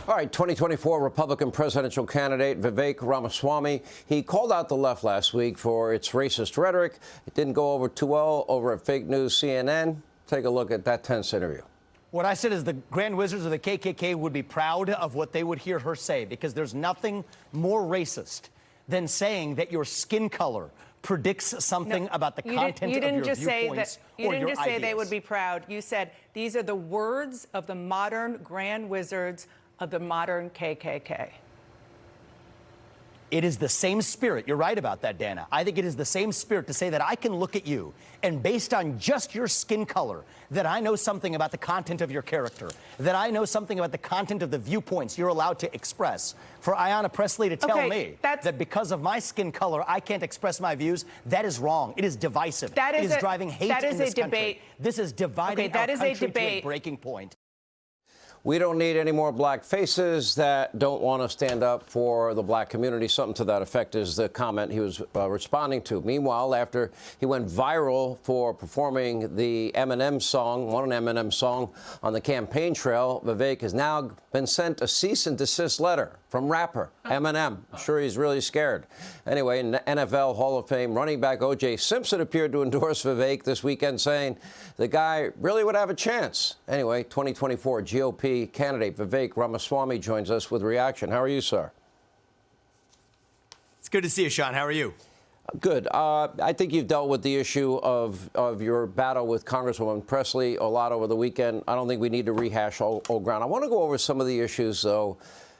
All right, 2024 Republican presidential candidate Vivek Ramaswamy. He called out the left last week for its racist rhetoric. It didn't go over too well over at fake news CNN. Take a look at that tense interview. What I said is the Grand Wizards of the KKK would be proud of what they would hear her say, because there's nothing more racist than saying that your skin color predicts something about the content of your viewpoints. You didn't just say they would be proud. You said these are the words of the modern Grand Wizards of the modern KKK. It is the same spirit. You're right about that, Dana. I think it is the same spirit to say that I can look at you and based on just your skin color, that I know something about the content of your character, that I know something about the content of the viewpoints you're allowed to express. For Ayanna Pressley to tell me that because of my skin color, I can't express my views, that is wrong. It is divisive. It is driving hate in this country. This is dividing our country to a breaking point. We don't need any more black faces that don't want to stand up for the black community. Something to that effect is the comment he was responding to. Meanwhile, after he went viral for performing the Eminem song, one Eminem song on the campaign trail, Vivek has now been sent a cease and desist letter from rapper Eminem. I'm sure he's really scared. Anyway, NFL Hall of Fame running back O.J. Simpson appeared to endorse Vivek this weekend, saying the guy really would have a chance. Anyway, 2024 GOP candidate Vivek Ramaswamy joins us with reaction. How are you, sir? It's good to see you, Sean. How are you? Good. I think you've dealt with the issue of your battle with Congresswoman Pressley a lot over the weekend. I don't think we need to rehash old ground. I want to go over some of the issues, though.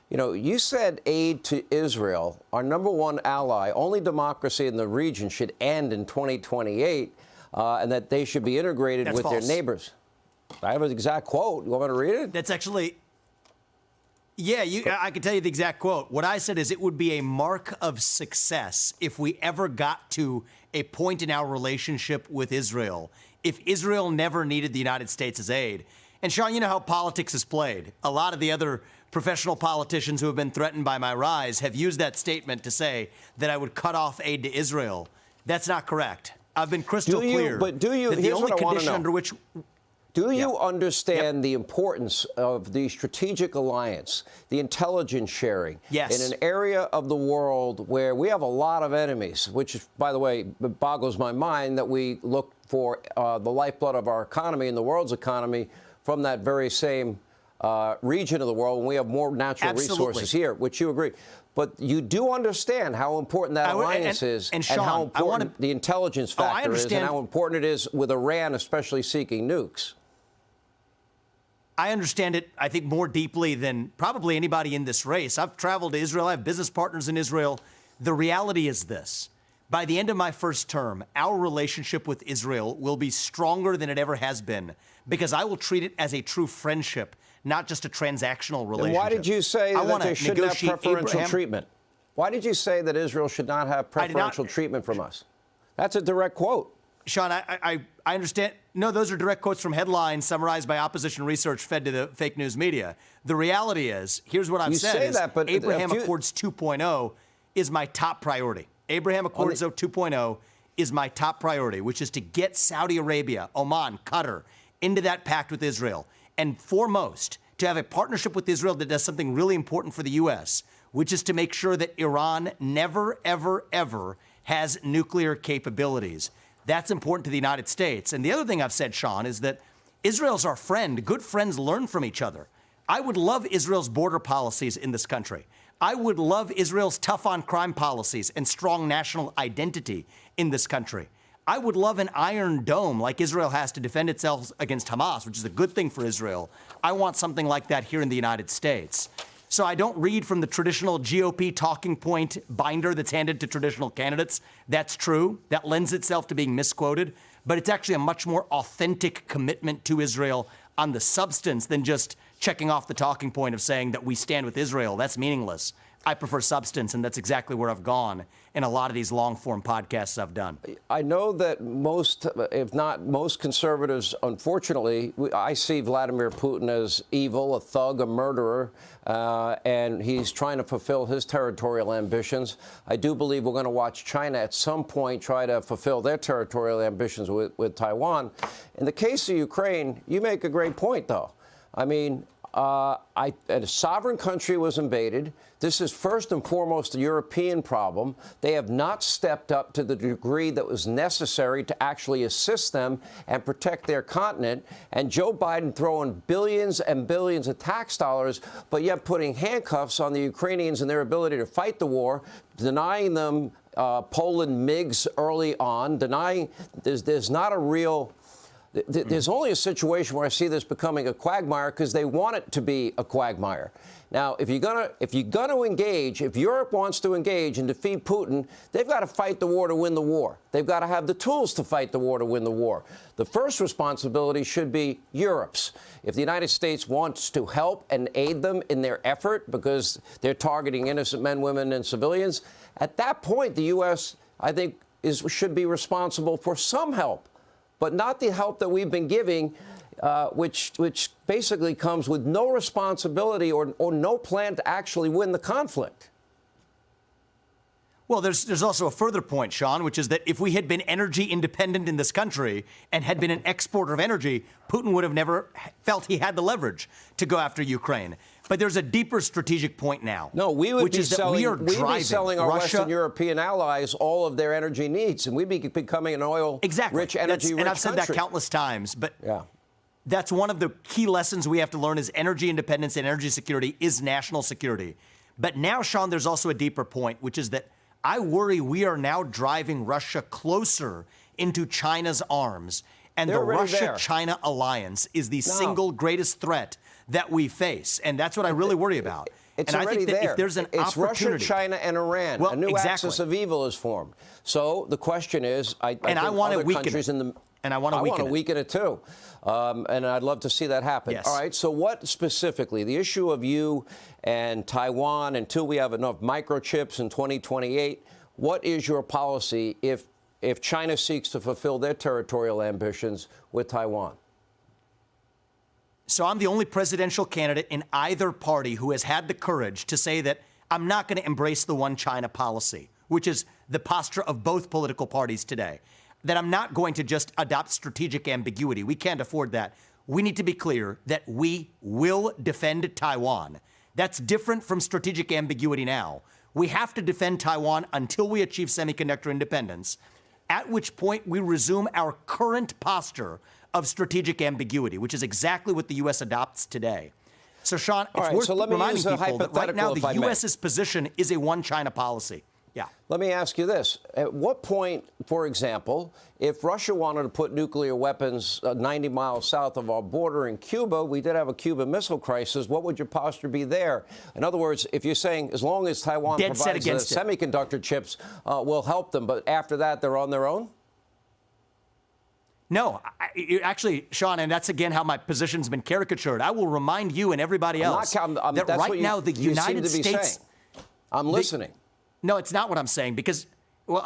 You know, you said aid to Israel, our #1 ally, only democracy in the region, should end in 2028, and that they should be integrated with their neighbors. I have an exact quote. You want me to read it? That's actually, yeah, I can tell you the exact quote. What I said is it would be a mark of success if we ever got to a point in our relationship with Israel, if Israel never needed the United States' aid. And Sean, you know how politics is played. A lot of the other professional politicians who have been threatened by my rise have used that statement to say that I would cut off aid to Israel. That's not correct. I've been crystal clear. But do you? That the only condition under which... Do you understand the importance of the strategic alliance, the intelligence sharing in an area of the world where we have a lot of enemies, which, by the way, boggles my mind that we look for the lifeblood of our economy and the world's economy from that very same region of the world, when we have more natural resources here, which you agree. But you do understand how important that alliance is, and Sean, how important the intelligence factor is, and how important it is with Iran, especially seeking nukes. I understand it, I think, more deeply than probably anybody in this race. I've traveled to Israel. I have business partners in Israel. The reality is this. By the end of my first term, our relationship with Israel will be stronger than it ever has been, because I will treat it as a true friendship, not just a transactional relationship. And why did you say that they shouldn't have preferential treatment? Why did you say that Israel should not have preferential treatment from us? That's a direct quote. Sean, I understand. No, those are direct quotes from headlines summarized by opposition research fed to the fake news media. The reality is, here's what I've said, is Abraham Accords 2.0 is my top priority. Abraham Accords 2.0 is my top priority, which is to get Saudi Arabia, Oman, Qatar into that pact with Israel. And foremost, to have a partnership with Israel that does something really important for the U.S., which is to make sure that Iran never, ever, ever has nuclear capabilities. That's important to the United States. And the other thing I've said, Sean, is that Israel's our friend. Good friends learn from each other. I would love Israel's border policies in this country. I would love Israel's tough on crime policies and strong national identity in this country. I would love an iron dome like Israel has to defend itself against Hamas, which is a good thing for Israel. I want something like that here in the United States. So I don't read from the traditional GOP talking point binder that's handed to traditional candidates. That's true. That lends itself to being misquoted. But it's actually a much more authentic commitment to Israel on the substance than just checking off the talking point of saying that we stand with Israel. That's meaningless. I prefer substance, and that's exactly where I've gone in a lot of these long-form podcasts I've done. I know that most, if not most conservatives, unfortunately, I see Vladimir Putin as evil, a thug, a murderer, and he's trying to fulfill his territorial ambitions. I do believe we're going to watch China at some point try to fulfill their territorial ambitions with Taiwan. In the case of Ukraine, you make a great point, though. I mean, a sovereign country was invaded. This is first and foremost a European problem. They have not stepped up to the degree that was necessary to actually assist them and protect their continent. And Joe Biden throwing billions and billions of tax dollars, but yet putting handcuffs on the Ukrainians and their ability to fight the war, denying them Poland MiGs early on, denying there's not a real... There's only a situation where I see this becoming a quagmire because they want it to be a quagmire. Now, if you're gonna engage, if Europe wants to engage and defeat Putin, they've got to fight the war to win the war. They've got to have the tools to fight the war to win the war. The first responsibility should be Europe's. If the United States wants to help and aid them in their effort because they're targeting innocent men, women, and civilians, at that point, the U.S., I think, should be responsible for some help, but not the help that we've been giving, which basically comes with no responsibility or no plan to actually win the conflict. Well, there's also a further point, Sean, which is that if we had been energy independent in this country and had been an exporter of energy, Putin would have never felt he had the leverage to go after Ukraine. But there's a deeper strategic point now. No, we would be selling our Russia, Western European allies all of their energy needs, and we'd be becoming an oil-rich, energy-rich country. And I've said that countless times, but that's one of the key lessons we have to learn is energy independence and energy security is national security. But now, Sean, there's also a deeper point, which is that I worry we are now driving Russia closer into China's arms. And the Russia-China alliance is the single greatest threat that we face. And that's what I really worry about. It's and already I think that there. If there's an it's opportunity, Russia, China, and Iran. Well, a new axis of evil is formed. So the question is, I think other countries in the... And I want to weaken it too. And I'd love to see that happen. Yes. All right, so what specifically, the issue of you and Taiwan, until we have enough microchips in 2028, what is your policy if China seeks to fulfill their territorial ambitions with Taiwan? So I'm the only presidential candidate in either party who has had the courage to say that I'm not going to embrace the one China policy, which is the posture of both political parties today. That I'm not going to just adopt strategic ambiguity. We can't afford that. We need to be clear that we will defend Taiwan. That's different from strategic ambiguity now. We have to defend Taiwan until we achieve semiconductor independence, at which point we resume our current posture of strategic ambiguity, which is exactly what the U.S. adopts today. So, Sean, it's worth reminding people that right now the U.S.'s position is a one-China policy. Yeah. Let me ask you this. At what point, for example, if Russia wanted to put nuclear weapons 90 miles south of our border in Cuba, we did have a Cuban Missile Crisis, what would your posture be there? In other words, if you're saying as long as Taiwan provides the semiconductor chips, we'll help them, but after that, they're on their own? No, actually, Sean, and that's again how my position's been caricatured. I will remind you and everybody else that right now the United States... I'm listening. No, it's not what I'm saying, because well,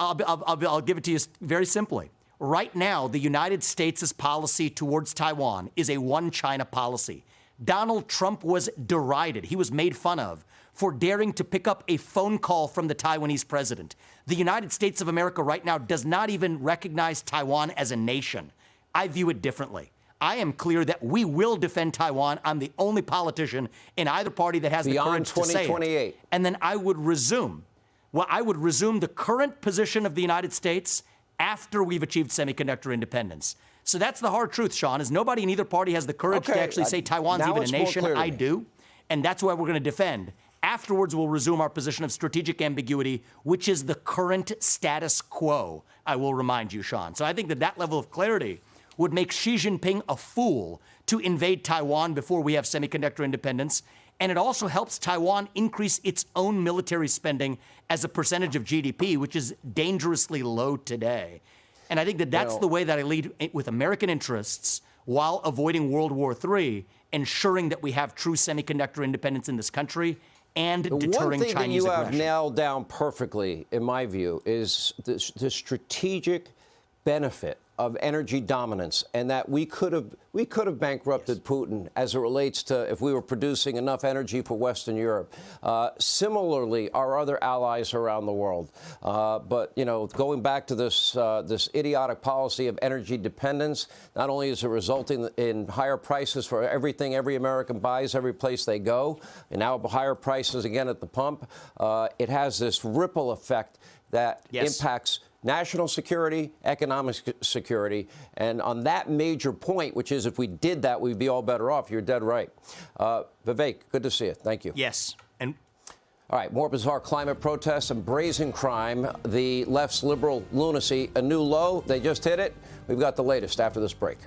I'll give it to you very simply. Right now, the United States' policy towards Taiwan is a one-China policy. Donald Trump was derided. He was made fun of for daring to pick up a phone call from the Taiwanese president. The United States of America right now does not even recognize Taiwan as a nation. I view it differently. I am clear that we will defend Taiwan. I'm the only politician in either party that has the courage to say it. And then I would resume. Well, I would resume the current position of the United States after we've achieved semiconductor independence. So that's the hard truth, Sean, is nobody in either party has the courage to actually say Taiwan's even a nation. I do. And that's why we're going to defend. Afterwards, we'll resume our position of strategic ambiguity, which is the current status quo, I will remind you, Sean. So I think that level of clarity would make Xi Jinping a fool to invade Taiwan before we have semiconductor independence. And it also helps Taiwan increase its own military spending as a percentage of GDP, which is dangerously low today. And I think that that's the way that I lead with American interests while avoiding World War III, ensuring that we have true semiconductor independence in this country and deterring Chinese aggression. One thing that you have nailed down perfectly, in my view, is the strategic benefit of energy dominance, and that we could have bankrupted Putin as it relates to if we were producing enough energy for Western Europe. Similarly, our other allies around the world. But going back to this this idiotic policy of energy dependence, not only is it resulting in higher prices for everything every American buys every place they go, and now higher prices again at the pump, it has this ripple effect that impacts national security, economic security, and on that major point, which is if we did that, we'd be all better off. You're dead right. Vivek, good to see you. Thank you. Yes. And all right, more bizarre climate protests and brazen crime. The left's liberal lunacy, a new low. They just hit it. We've got the latest after this break.